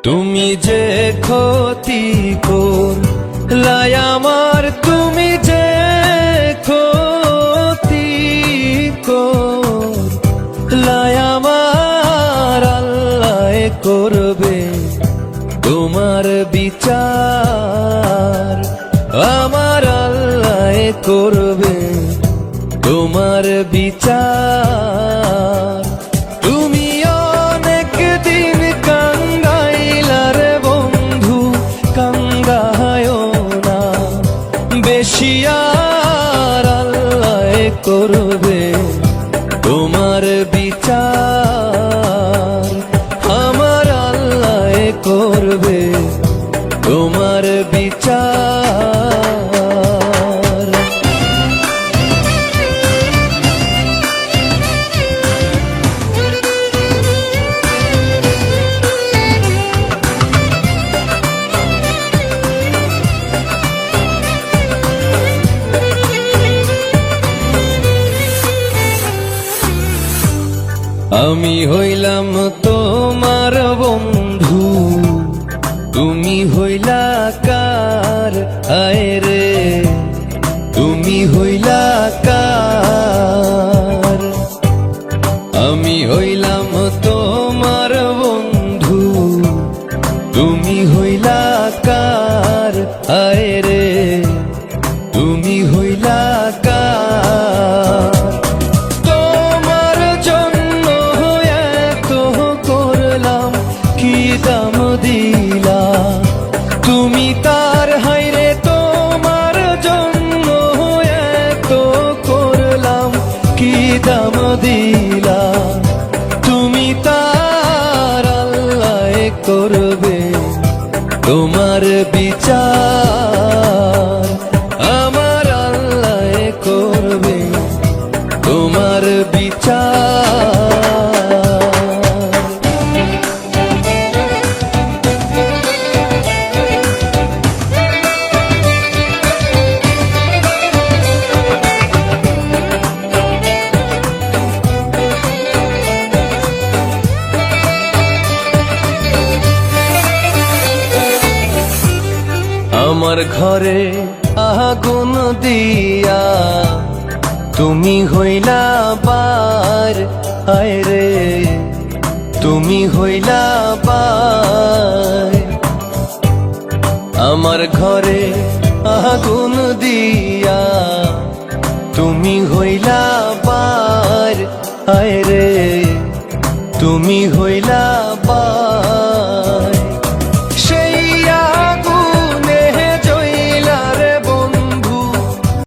তুমি যে ক্ষতি করলাই আমার, তুমি যে ক্ষতি করলাই আমার, আল্লাহ করবে তোমার বিচার। আমার আল্লাহ করবে তোমার বিচার। তুমি অনেক দিন কাঙ্গাইলার বন্ধু, কাঙ্গায়ও না বেশি আর, আল্লাহ করবে তোমার বিচার। আমার আল্লাহ করবে তোমার বিচার। আমি হইলাম তোমার বন্ধু, তুমি হইলা কার? আয় রে তুমি হইলা কার? আমি হইলাম তোমার বন্ধু, তুমি হইলা কার? আয় রে তুমি হইলা কার? কি দাম দিলা তুমি তার? হাইরে তোমার জন্য এত করলাম, কি দাম দিলা তুমি তার? আল্লাহ করবে তোমার বিচার। আমার আল্লাহ করবে তোমার বিচার। আমার ঘরে আগুন দিয়া তুমি হইলা বার, আয় রে তুমি হইলা বার। আমার ঘরে আগুন দিয়া তুমি হইলা বার, আয় রে তুমি হইলা